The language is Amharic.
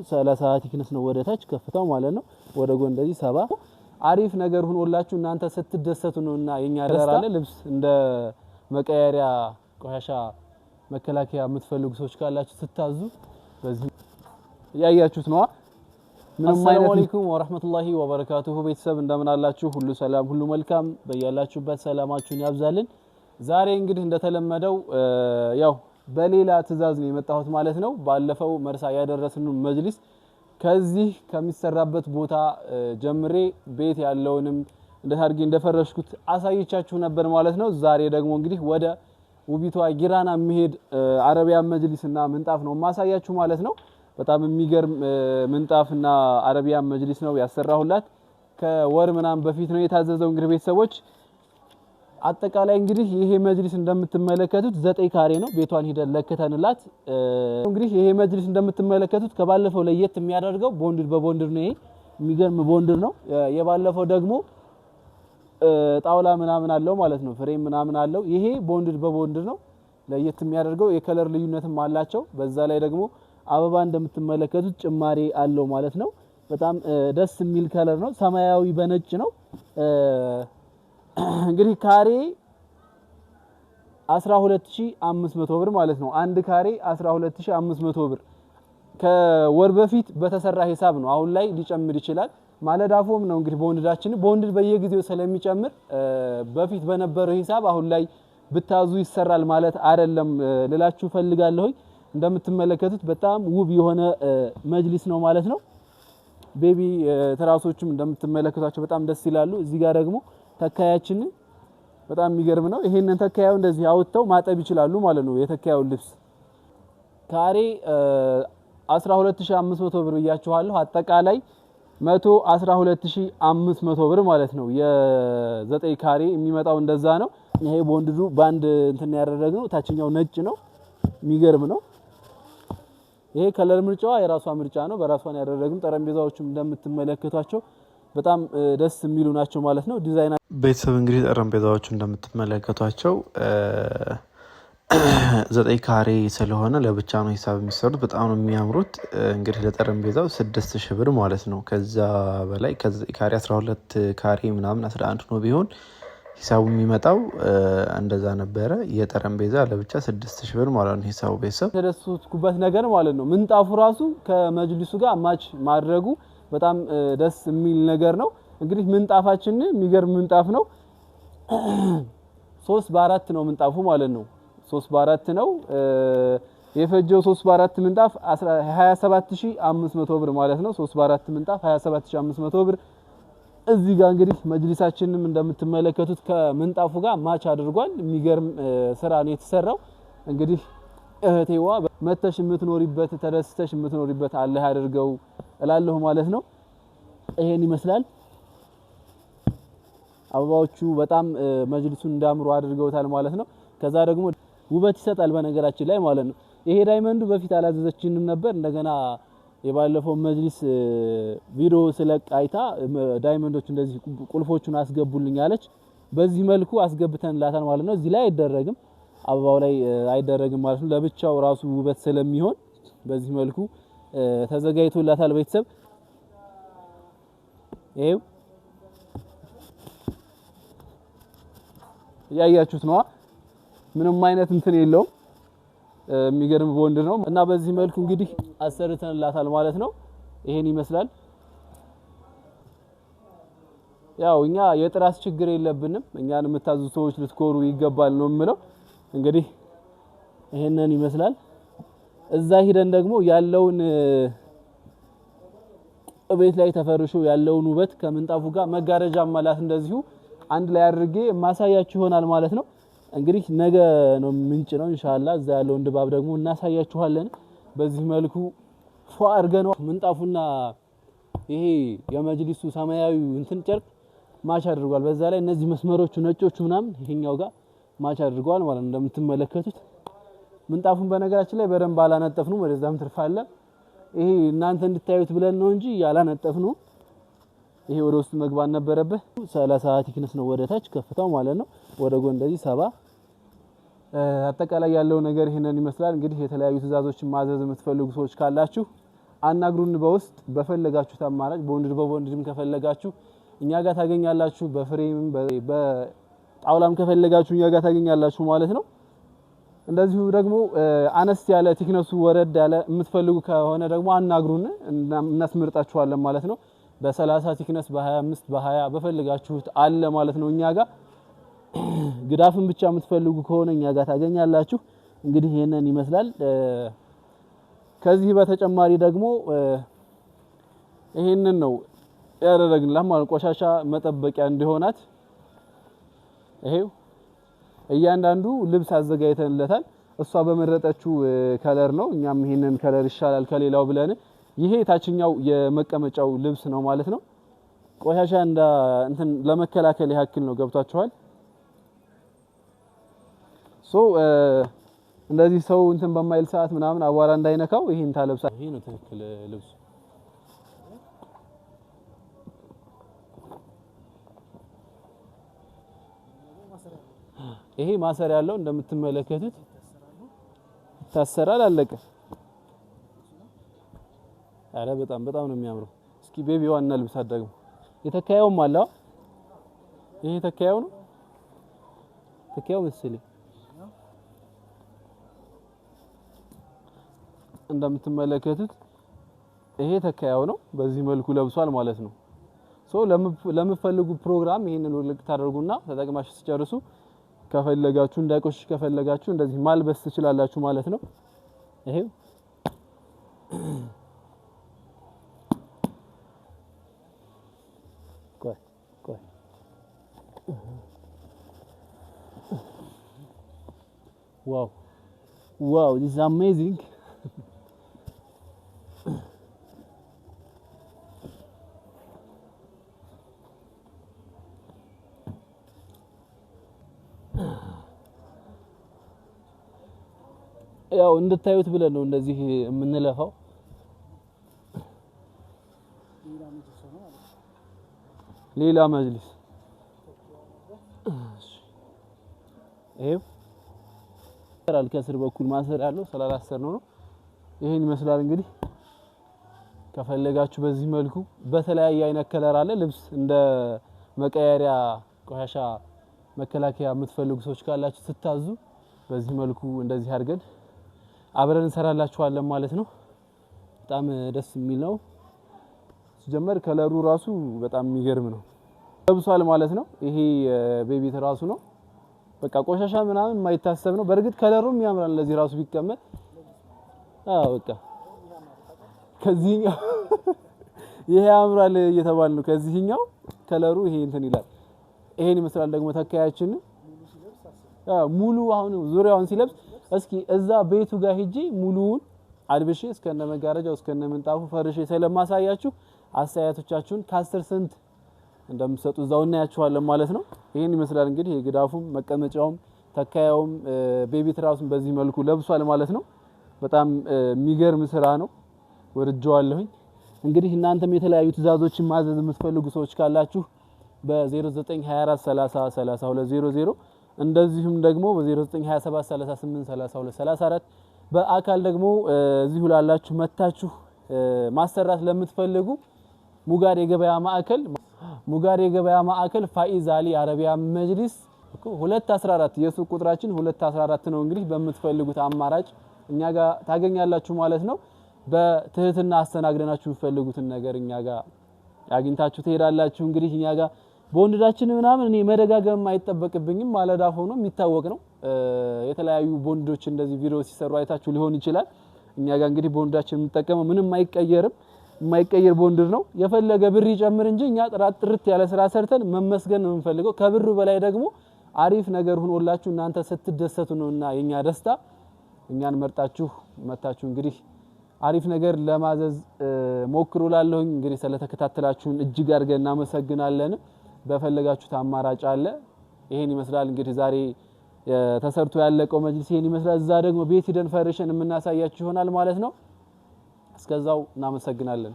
30 ቲክነስ ነው ወደ ታች ከፍታው ማለት ነው። ወደ ጎን እንደዚህ 70 አሪፍ ነገር ሆኖላችሁ እናንተ ስትደሰቱ ነውና የኛ ደራለ ልብስ እንደ መቀየሪያ ቆሻሻ መከላከያ የምትፈልጉ ሰዎች ካላችሁ ስታዙ በዚህ ያያችሁት ነው። ሰላም አለይኩም ወራህመቱላሂ ወበረካቱሁ ቤተሰብ እንደምን አላችሁ? ሁሉ ሰላም ሁሉ መልካም በያላችሁበት ሰላማችሁን ያብዛልን። ዛሬ እንግዲህ እንደተለመደው ያው በሌላ ትዕዛዝ ነው የመጣሁት ማለት ነው። ባለፈው መርሳ ያደረስን መጅሊስ ከዚህ ከሚሰራበት ቦታ ጀምሬ ቤት ያለውንም እንደታርጌ እንደፈረሽኩት አሳይቻችሁ ነበር ማለት ነው። ዛሬ ደግሞ እንግዲህ ወደ ውቢቷ ጊራና መሄድ አረቢያን መጅሊስና ምንጣፍ ነው ማሳያችሁ ማለት ነው። በጣም የሚገርም ምንጣፍና አረቢያን መጅሊስ ነው ያሰራሁላት። ከወር ምናምን በፊት ነው የታዘዘው። እንግዲህ ቤተሰቦች አጠቃላይ እንግዲህ ይሄ መጅሊስ እንደምትመለከቱት 9 ካሬ ነው። ቤቷን ሄደን ለከተንላት። እንግዲህ ይሄ መጅሊስ እንደምትመለከቱት ከባለፈው ለየት የሚያደርገው ቦንድድ በቦንድድ ነው። ይሄ የሚገርም ቦንድድ ነው። የባለፈው ደግሞ ጣውላ ምናምን አለው ማለት ነው። ፍሬም ምናምን አለው። ይሄ ቦንድድ በቦንድድ ነው። ለየት የሚያደርገው የከለር ልዩነትም አላቸው። በዛ ላይ ደግሞ አበባ እንደምትመለከቱት ጭማሪ አለው ማለት ነው። በጣም ደስ የሚል ከለር ነው። ሰማያዊ በነጭ ነው። እንግዲህ ካሬ 12500 ብር ማለት ነው። አንድ ካሬ 12500 ብር ከወር በፊት በተሰራ ሂሳብ ነው። አሁን ላይ ሊጨምር ይችላል። ማለዳፎም ነው እንግዲህ ቦንድድ በየጊዜው ስለሚጨምር በፊት በነበረው ሂሳብ አሁን ላይ ብታዙ ይሰራል ማለት አይደለም ልላችሁ ፈልጋለሁ። እንደምትመለከቱት በጣም ውብ የሆነ መጅሊስ ነው ማለት ነው። ቤቢ ትራሶችም እንደምትመለከቷቸው በጣም ደስ ይላሉ። እዚህ ጋር ደግሞ ተካያችን በጣም የሚገርም ነው። ይሄንን ተካያው እንደዚህ አውጥተው ማጠብ ይችላሉ ማለት ነው። የተካያው ልብስ ካሬ 12500 ብር እያችኋለሁ። አጠቃላይ 112500 ብር ማለት ነው። የ9 ካሬ የሚመጣው እንደዛ ነው። ይሄ ቦንድዱ ባንድ እንትን ያደረግነው ታችኛው ነጭ ነው። የሚገርም ነው። ይሄ ከለር ምርጫዋ የራሷ ምርጫ ነው። በራሷን ያደረግን ጠረጴዛዎችም እንደምትመለከቷቸው በጣም ደስ የሚሉ ናቸው ማለት ነው። ዲዛይን ቤተሰብ እንግዲህ ጠረጴዛዎቹ እንደምትመለከቷቸው 9 ካሬ ስለሆነ ለብቻ ነው ሂሳብ የሚሰሩት። በጣም ነው የሚያምሩት። እንግዲህ ለጠረጴዛው 6000 ብር ማለት ነው። ከዛ በላይ ከ9 ካሬ 12 ካሬ ምናምን 11 ነው ቢሆን ሂሳቡ የሚመጣው እንደዛ ነበረ። የጠረጴዛ ለብቻ 6000 ብር ማለት ነው ሂሳቡ። ቤተሰብ ተደስኩበት ነገር ማለት ነው ምንጣፉ ራሱ ከመጅሊሱ ጋር ማች ማድረጉ በጣም ደስ የሚል ነገር ነው። እንግዲህ ምንጣፋችን የሚገርም ምንጣፍ ነው። 3 በ4 ነው ምንጣፉ ማለት ነው። 3 በ4 ነው የፈጀው። 3 በ4 ምንጣፍ 27500 ብር ማለት ነው። 3 በ4 ምንጣፍ 27500 ብር። እዚህ ጋር እንግዲህ መጅሊሳችንም እንደምትመለከቱት ከምንጣፉ ጋር ማች አድርጓል። የሚገርም ስራ ነው የተሰራው። እንግዲህ እህቴዋ መተሽ የምትኖሪበት ተደስተሽ የምትኖሪበት አላህ ያድርገው እላለሁ ማለት ነው። ይሄን ይመስላል። አበባዎቹ በጣም መጅሊሱን እንዳምሩ አድርገውታል ማለት ነው። ከዛ ደግሞ ውበት ይሰጣል በነገራችን ላይ ማለት ነው። ይሄ ዳይመንዱ በፊት አላዘዘችንም ነበር። እንደገና የባለፈው መጅሊስ ቪዲዮ ስለቃይታ ዳይመንዶች እንደዚህ ቁልፎቹን አስገቡልኝ አለች። በዚህ መልኩ አስገብተንላታል ማለት ነው። እዚህ ላይ አይደረግም፣ አበባው ላይ አይደረግም ማለት ነው። ለብቻው ራሱ ውበት ስለሚሆን በዚህ መልኩ ተዘጋጅቶላታል። ቤተሰብ ይሄው ያያችሁት ነው። ምንም አይነት እንትን የለውም። የሚገርም ቦንድ ነው እና በዚህ መልኩ እንግዲህ አሰርተንላታል ማለት ነው። ይሄን ይመስላል። ያው እኛ የጥራት ችግር የለብንም። እኛን የምታዙ ሰዎች ልትኮሩ ይገባል ነው የምለው። እንግዲህ ይሄንን ይመስላል። እዛ ሄደን ደግሞ ያለውን ቤት ላይ ተፈርሾ ያለውን ውበት ከምንጣፉ ጋር መጋረጃ ማላት እንደዚሁ አንድ ላይ አድርጌ ማሳያችሁ ይሆናል ማለት ነው። እንግዲህ ነገ ነው ምንጭ ነው ኢንሻአላህ። እዛ ያለውን ድባብ ደግሞ እናሳያችኋለን። በዚህ መልኩ ፏ አድርገን ምንጣፉና ይሄ የመጅሊሱ ሰማያዊ እንትን ጨርቅ ማች አድርጓል። በዛ ላይ እነዚህ መስመሮቹ ነጮቹ ምናምን ይሄኛው ጋር ማች አድርጓል ማለት ነው። እንደምትመለከቱት ምንጣፉን በነገራችን ላይ በደንብ አላነጠፍነው። ወደዛም ትርፋለ። ይሄ እናንተ እንድታዩት ብለን ነው እንጂ ያላነጠፍነው። ይሄ ወደ ውስጥ መግባት ነበረበት። 30 ቲክነስ ነው ወደ ታች ከፍታው ማለት ነው። ወደ ጎን እንደዚህ 70 አጠቃላይ ያለው ነገር ይሄንን ይመስላል። እንግዲህ የተለያዩ ትዕዛዞችን ማዘዝ የምትፈልጉ ሰዎች ካላችሁ አናግሩን በውስጥ በፈለጋችሁ አማራጭ በቦንድም ከፈለጋችሁ እኛ ጋር ታገኛላችሁ በፍሬም በጣውላም ከፈለጋችሁ እኛ ጋር ታገኛላችሁ ማለት ነው እንደዚሁ ደግሞ አነስ ያለ ቲክነሱ ወረድ ያለ የምትፈልጉ ከሆነ ደግሞ አናግሩን እናስመርጣችኋለን ማለት ነው በ30 ቲክነስ በ25 በ20 በፈለጋችሁት አለ ማለት ነው እኛ ጋር ግዳፍን ብቻ የምትፈልጉ ከሆነ እኛ ጋር ታገኛላችሁ እንግዲህ ይሄንን ይመስላል ከዚህ በተጨማሪ ደግሞ ይሄንን ነው ያደረግንላት ማለት ቆሻሻ መጠበቂያ እንዲሆናት ይሄው እያንዳንዱ ልብስ አዘጋጅተንለታል እሷ በመረጠችው ከለር ነው እኛም ይሄንን ከለር ይሻላል ከሌላው ብለን ይሄ ታችኛው የመቀመጫው ልብስ ነው ማለት ነው ቆሻሻ እንትን ለመከላከል ያክል ነው ገብታችኋል እንደዚህ ሰው እንትን በማይል ሰዓት ምናምን አቧራ እንዳይነካው ይሄን ታለብሳ ይሄ ነው ትክክል ልብስ ይሄ ማሰሪያ ያለው እንደምትመለከቱት ታሰራል አለቀ አረ በጣም ነው የሚያምረው እስኪ ቤቢዋን እናልብሳት ደግሞ የተካያውም አለ ይሄ ተካያው ነው ተካያው መሰለኝ እንደምትመለከቱት ይሄ ተካያው ነው በዚህ መልኩ ለብሷል ማለት ነው ለምትፈልጉ ፕሮግራም ይሄንን ልክ ታደርጉና ተጠቅማችሁ ሲጨርሱ ከፈለጋችሁ እንዳይቆሽሽ ከፈለጋችሁ እንደዚህ ማልበስ ትችላላችሁ ማለት ነው ይሄው ቆይ wow this is amazing ያው እንድታዩት ብለን ነው እንደዚህ የምንለፋው ሌላ መጅሊስ ይሄው ተራል ከስር በኩል ማሰር ያለው ስላላሰር ነው ይሄን ይመስላል እንግዲህ ከፈለጋችሁ በዚህ መልኩ በተለያየ አይነት ከለር አለ ልብስ እንደ መቀየሪያ ቆሻሻ መከላከያ የምትፈልጉ ሰዎች ካላችሁ ስታዙ በዚህ መልኩ እንደዚህ አድርገን አብረን እንሰራላችኋለን ማለት ነው በጣም ደስ የሚል ነው ሲጀመር ከለሩ ራሱ በጣም የሚገርም ነው ለብሷል ማለት ነው ይሄ ቤቢት ራሱ ነው በቃ ቆሻሻ ምናምን የማይታሰብ ነው በርግጥ ከለሩም ያምራል ለዚህ ራሱ ቢቀመጥ በቃ ከዚህኛው ይሄ ያምራል እየተባለ ነው ከዚህኛው ከለሩ ይሄ እንትን ይላል ይሄን ይመስላል ደግሞ ተካያችን ሙሉ አሁን ዙሪያውን ሲለብስ እስኪ እዛ ቤቱ ጋር ሄጄ ሙሉውን አልብሼ እስከነ መጋረጃው እስከነ ምንጣፉ ፈርሼ ስለማሳያችሁ አስተያየቶቻችሁን ከ10 ስንት እንደምትሰጡ እዛው እናያችኋለን ማለት ነው ይሄን ይመስላል እንግዲህ የግዳፉም መቀመጫውም ተካያውም ቤቢ ትራሱም በዚህ መልኩ ለብሷል ማለት ነው በጣም የሚገርም ስራ ነው ወርጄዋለሁኝ እንግዲህ እናንተም የተለያዩ ትዕዛዞችን ማዘዝ የምትፈልጉ ሰዎች ካላችሁ በ0924303200 እንደዚሁም ደግሞ በ0927383234 በአካል ደግሞ እዚሁ ላላችሁ መታችሁ ማሰራት ለምትፈልጉ ሙጋድ የገበያ ማዕከል ፋኢዝ አሊ አረቢያ መጅሊስ 214 የሱቅ ቁጥራችን 214 ነው እንግዲህ በምትፈልጉት አማራጭ እኛ ጋር ታገኛላችሁ ማለት ነው በትህትና አስተናግደናችሁ የምትፈልጉትን ነገር እኛ ጋር አግኝታችሁ ትሄዳላችሁ እንግዲህ እኛ ጋር ቦንዳችን ምናምን እኔ መደጋገም አይተበቅብኝም ማለዳ ሆኖ የሚታወቅ ነው የተለያዩ ቦንዶች እንደዚህ ቪዲዮ ሲሰሩ አይታችሁ ሊሆን ይችላል እኛ ጋር እንግዲህ ቦንዳችን የምንጠቀመው ምንም አይቀየርም የማይቀየር ቦንድር ነው የፈለገ ብር ይጨምር እንጂ እኛ ጥርት ያለ ስራ ሰርተን መመስገን ነው የምንፈልገው ከብሩ በላይ ደግሞ አሪፍ ነገር ሆኖላችሁ እናንተ ስትደሰቱ ነውና የኛ ደስታ እኛን መርጣችሁ መታችሁ እንግዲህ አሪፍ ነገር ለማዘዝ ሞክሩላለሁኝ እንግዲህ ስለተከታተላችሁን እጅግ አድርገን እናመሰግናለን በፈለጋችሁት አማራጭ አለ ይሄን ይመስላል እንግዲህ ዛሬ ተሰርቶ ያለቀው መጅሊስ ይሄን ይመስላል እዛ ደግሞ ቤት ሂደን ፈርሸን የምናሳያችሁ ይሆናል ማለት ነው እስከዛው እናመሰግናለን